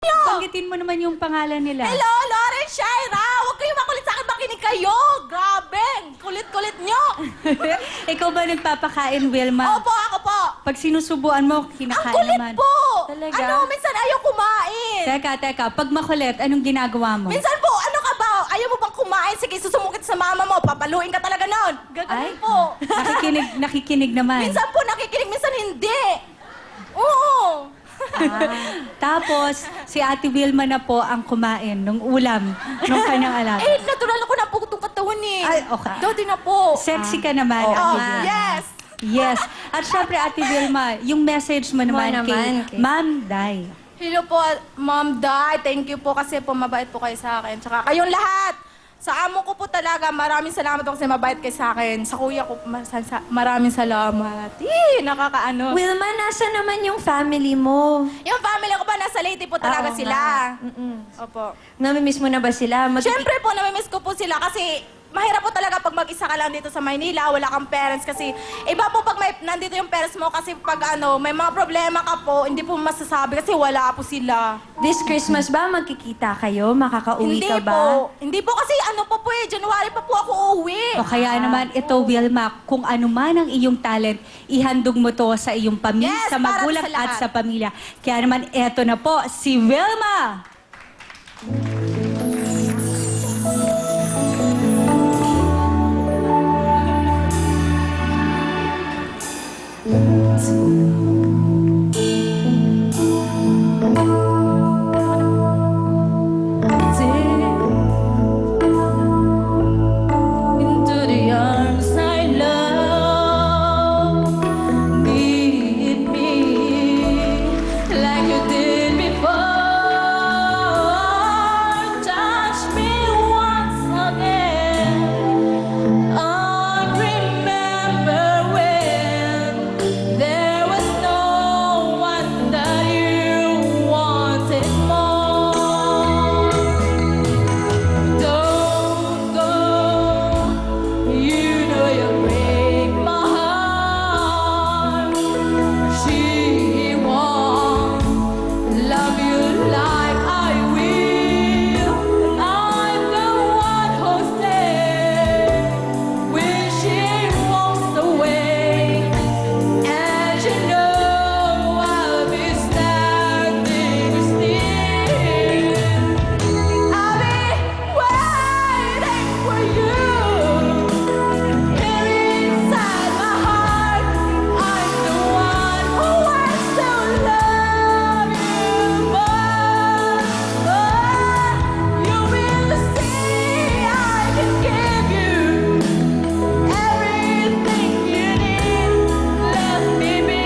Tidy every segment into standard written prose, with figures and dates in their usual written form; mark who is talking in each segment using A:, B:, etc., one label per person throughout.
A: Banggitin mo naman yung pangalan nila.
B: Hello, Lauren Shaira! Huwag kayong makulit sa akin, makinig kayo! Grabe! Kulit-kulit nyo!
A: Ikaw ba nagpapakain, Wilma?
B: Opo, ako po!
A: Pag sinusubuan mo,
B: Ang
A: kinakain
B: kulit
A: naman.
B: po!
A: Talaga?
B: Ano, minsan ayaw kumain!
A: Teka. Pag makulit, anong ginagawa mo?
B: Minsan po, ano ka ba? Ayaw mo bang kumain? Sige, susumukit sa mama mo. Papaluin ka talaga nun. Gaganon po.
A: nakikinig naman.
B: Minsan po nakikinig, minsan hindi. Oo.
A: Tapos, si Ate Wilma na po ang kumain ng ulam ng kanyang alaga.
B: Eh, natural ako na po itong katawan eh.
A: Ay, okay.
B: Dati na po.
A: Sexy ka naman,
B: Oh,
A: Ate Wilma.
B: yes.
A: Yes. At syempre, Ate Wilma, yung message mo naman kay Ma'am Day.
B: Hello po, Ma'am Day. Thank you po kasi po mabait po kayo sa akin. Tsaka kayong lahat. Sa amo ko po talaga, maraming salamat po kasi mabait kayo sa akin. Sa kuya ko, maraming salamat. Nakakaano.
C: Wilma, nasa naman yung family mo?
B: Yung family ko ba, nasa Leyte po talaga
C: Oo
B: sila.
C: nga.
B: Opo.
C: Namimiss mo na ba sila?
B: Siyempre po, namimiss ko po sila kasi mahirap po talaga pag mag-isa ka lang dito sa Maynila, wala kang parents kasi iba po pag nandito yung parents mo kasi pag may mga problema ka po, hindi po masasabi kasi wala po sila.
C: This Christmas ba magkikita kayo? Makakauwi ka ba?
B: Hindi po kasi January pa po ako uuwi.
A: O kaya naman, ito, Wilma, kung ano man ang iyong talent, ihandog mo to sa iyong pamilya,
B: Yes,
A: sa
B: para
A: magulang
B: sa lahat.
A: at sa pamilya. Kaya naman, eto na po, si Wilma!
B: Into the arms I love, meet me like you did before. Touch me once again. I remember when there was no one that you wanted more. Don't go, you know you break my heart. She won't love you like I will. I'm the one who's there when she walks away, and you know I'll be standing still. I'll be waiting for you. Here inside my heart, I'm the one who wants to love you more. You will see I can give you everything you need. Let me be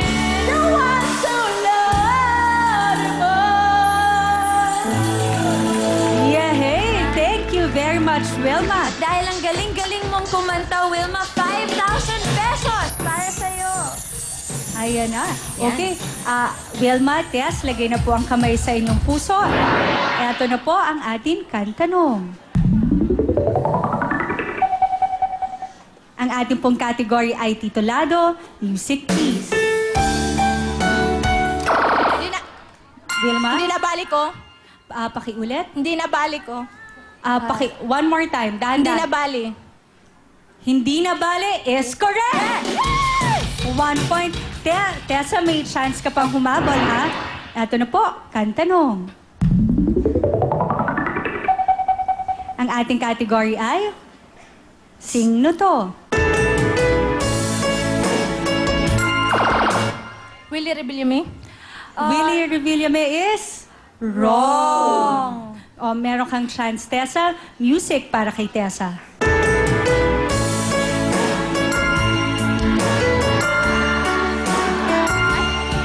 B: the one to love you more.
A: Yehey! Thank you very much, Wilma.
C: Dahil ang galing-galing mong kumanta, Wilma, 5,000 pesos para sa'yo.
A: Ayan na. Okay. Wilma, Tess, lagay na po ang kamay sa inyong puso. Eto na po ang ating kantanong. Ang ating pong category ay titulado, Music Please. Wilma,
B: Hindi na balik ko.
A: pakiulit.
B: Hindi na balik ko.
A: One more time.
B: Hindi
A: Dahan-dahan.
B: na bali.
A: Hindi na bale is correct! 1 point. Tessa, may chance ka pang humabol, ha? Ito na po, kantanong. Ang ating category ay Sing No To.
B: Will you reveal me?
A: Willie Revillame is wrong. O, meron kang chance, Tessa. Music para kay Tessa.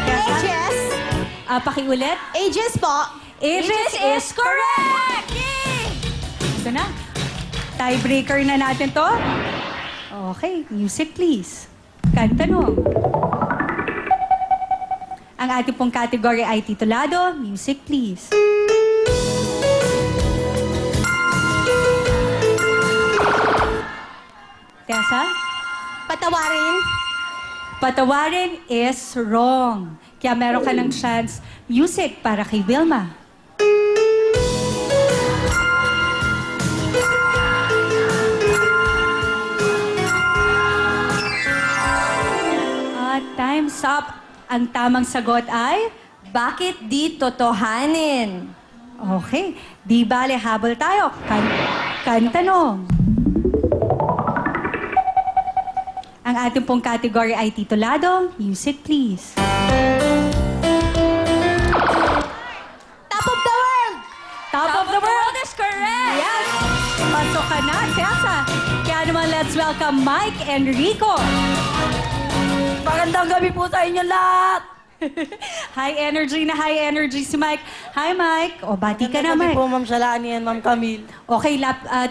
A: Tessa,
B: Ages.
A: pakiulit.
B: Ages po.
A: Ages is correct! Ito na. Tiebreaker na natin to. Okay, music please. Kantanong. Ang ating pong category ay titulado, Music Please. Tessa?
B: Patawarin.
A: Patawarin is wrong. Kaya meron ka ng chance, music para kay Wilma. Time's up. Ang tamang sagot ay...
C: Bakit di totohanin?
A: Okay. Di bale, habol tayo. Kantanong. Ang ating pong category ay titulado. Music, please.
B: Top of the world!
A: Top of the world!
C: is correct!
A: Yes! Pasok ka na, Tessa. Kaya naman, let's welcome Mike and Rico.
B: Magandang gabi po sa inyo lahat!
A: High energy si Mike. Hi, Mike. O, bati ka na, Mike.
D: po, Ma'am Shalani and Ma'am Camille.
A: Okay,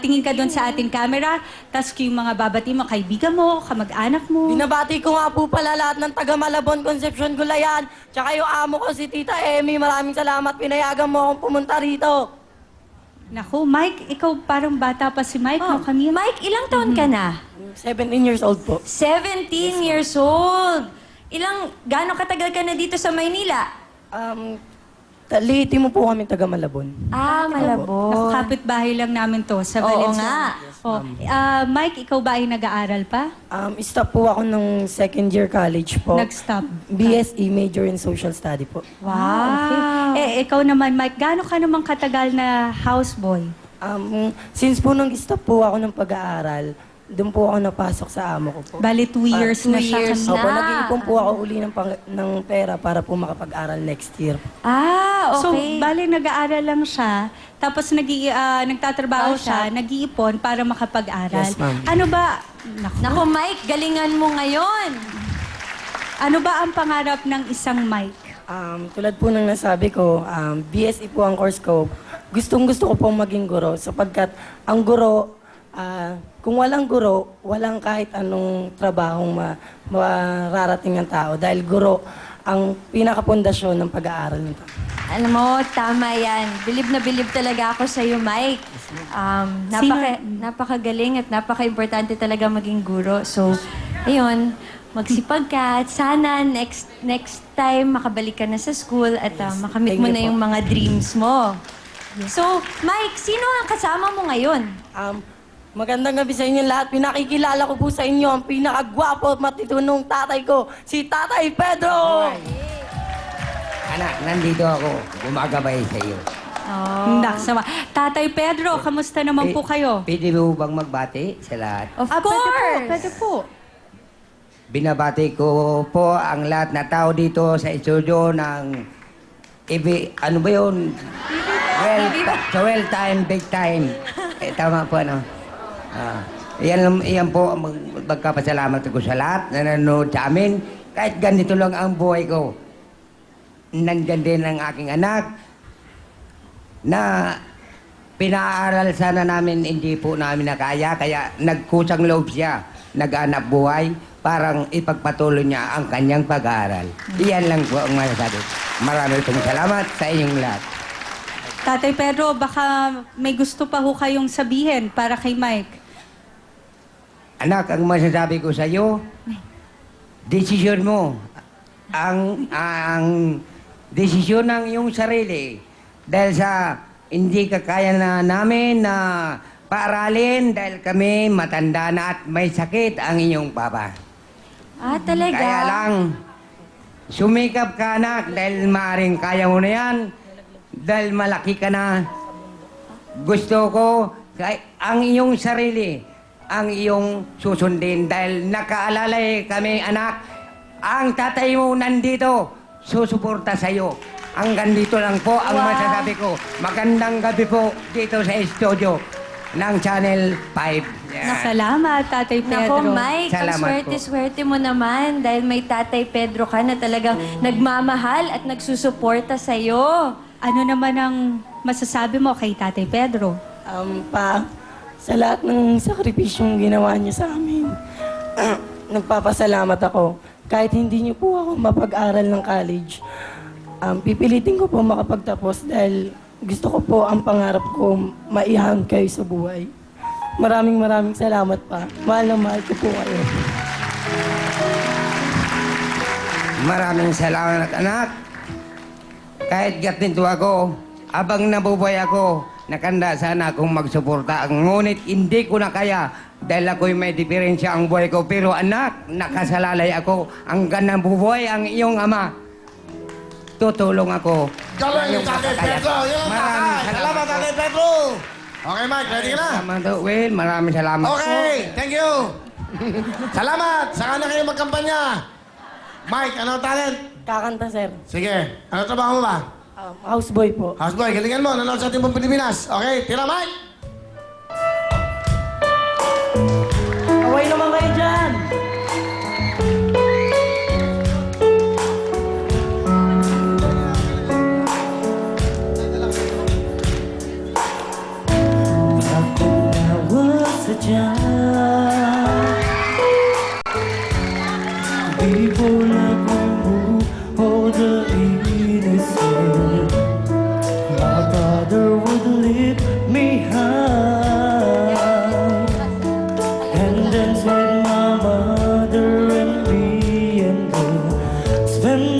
A: tingin ka doon sa ating camera. Tapos yung mga babati mo, kaibigan mo, kamag-anak mo.
D: Binabati ko nga po pala lahat ng taga Malabon, Concepcion, Gulayan. Tsaka yung amo ko si Tita Emmy. Maraming salamat. Pinayagan mo akong pumunta rito.
A: Naku, Mike, ikaw parang bata pa si Mike, no, Camille?
C: Mike, ilang taon ka na?
D: 17 years old po.
C: 17 years old. Gaano katagal ka na dito sa Maynila?
D: Taliti mo po kami taga Malabon.
A: Naku,
C: Malabon.
A: kapitbahay lang namin to sa
C: Oo
A: Valenzuela.
C: nga.
A: Mike, ikaw ba ay nag-aaral pa?
D: Stop po ako ng second year college po.
A: Nag-stop?
D: BSE, major in social study po.
A: Wow. Okay. Ikaw naman, Mike, gaano ka naman katagal na houseboy?
D: Since po nung stop po ako ng pag-aaral, doon po ako napasok sa amo ko po.
A: Bali, 2 years
C: 2
A: na siya.
C: years
A: Camille.
D: Opo,
C: na.
D: nag-iipon po ako uli ng pera para po makapag-aral next year.
A: So,
C: Okay.
A: bali, nag-aaral lang siya, tapos nagtatrabaho siya, nag-iipon para makapag-aral.
D: Yes, ma'am.
A: Ano ba,
C: Naku, Mike, galingan mo ngayon.
A: ano ba ang pangarap ng isang Mike?
D: Tulad po ng nasabi ko, BSE po ang course ko. Gustong-gusto ko pong maging guro sapagkat ang guro, kung walang guro, walang kahit anong trabahong mararating ng tao. Dahil guro ang pinakapundasyon ng pag-aaral ng tao.
C: Alam mo, tama yan. Bilib na bilib talaga ako sa iyo, Mike. Napakagaling at napaka-importante talaga maging guro. So, ayun, magsipag ka at sana next time makabalik ka na sa school at makamit
D: Thank
C: mo
D: you
C: na
D: po.
C: yung mga dreams mo. So, Mike, sino ang kasama mo ngayon?
D: Magandang gabi sa inyo lahat. Pinakikilala ko po sa inyo ang pinakagwapo at matitunong tatay ko, si Tatay Pedro!
E: Anak, nandito ako. Gumagabay sa iyo.
A: Naksawa. Tatay Pedro, kamusta naman po kayo?
E: Pwede mo bang magbati sa lahat?
C: Of
A: Pwede
C: course!
A: po, pwede po.
E: Binabati ko po ang lahat na tao dito sa studio ng ano ba yun? Well time, big time. Tama po, ano? Iyan po, magkapasalamat ko sa lahat na nanonood sa amin. Kahit ganito lang ang buhay ko. Nandyan din ang aking anak na pinaaral sana namin, hindi po namin nakaya. Kaya nagkusang loob siya, nag-anap buhay, parang ipagpatuloy niya ang kanyang pag-aaral. Iyan lang po ang masasabi. Maraming pong salamat sa inyong lahat.
A: Tatay Pedro, baka may gusto pa ho kayong sabihin para kay Mike.
E: Anak, ang masasabi ko sa iyo, desisyon mo. Ang desisyon ng iyong sarili. Dahil sa hindi ka kaya na namin na paaralin dahil kami matanda na at may sakit ang inyong papa.
C: Talaga?
E: Kaya lang, sumikap ka anak dahil maaaring kaya mo na yan. Dahil malaki ka na. Gusto ko ang iyong sarili, ang iyong susundin. Dahil nakaalalay kami anak, ang tatay mo nandito, susuporta sa iyo. Hanggang dito lang po ang masasabi ko. Magandang gabi po dito sa studio ng Channel 5. Yan.
A: Salamat, Tatay Pedro.
C: Nako, Mike, ang
E: Salamat po.
C: swerte-swerte mo naman dahil may Tatay Pedro ka na talagang nagmamahal at nagsusuporta sa'yo.
A: Ano naman ang masasabi mo kay Tatay Pedro?
D: Sa lahat ng sakripisyong ginawa niyo sa amin, nagpapasalamat ako. Kahit hindi niyo po ako mapag-aral ng college, pipilitin ko po makapagtapos dahil gusto ko po ang pangarap ko maihang kayo sa buhay. Maraming salamat pa. Mahal na mahal ko po kayo.
E: Maraming salamat, anak. Kahit ganito ako, abang nabubuhay ako, nakanda sana akong magsuporta. Ngunit hindi ko na kaya dahil ako'y may diferensya ang buhay ko. Pero anak, nakasalalay ako. Ang ganang buhay ang iyong ama. Tutulong ako.
F: Galing yung Tatay Pedro. Yan ang
E: Maraming
F: tatay. Salamat, Tatay Pedro. Okay, Mike. Ready ka na?
E: Salamat, Will. Maraming salamat.
F: Okay. Thank you. Salamat. Saka na kayo magkampanya. Mike, ano ang talent?
D: Kakanta, sir.
F: Sige. Ano trabaho mo ba?
D: Houseboy po.
F: Houseboy, galingan mo. Nanonood sa ating pong Pilipinas. Okay, tira, Mike.
D: Away naman kayo dyan!
G: Di ko na kumuho the innocent. My father would lift me high and dance with my mother and me and go spend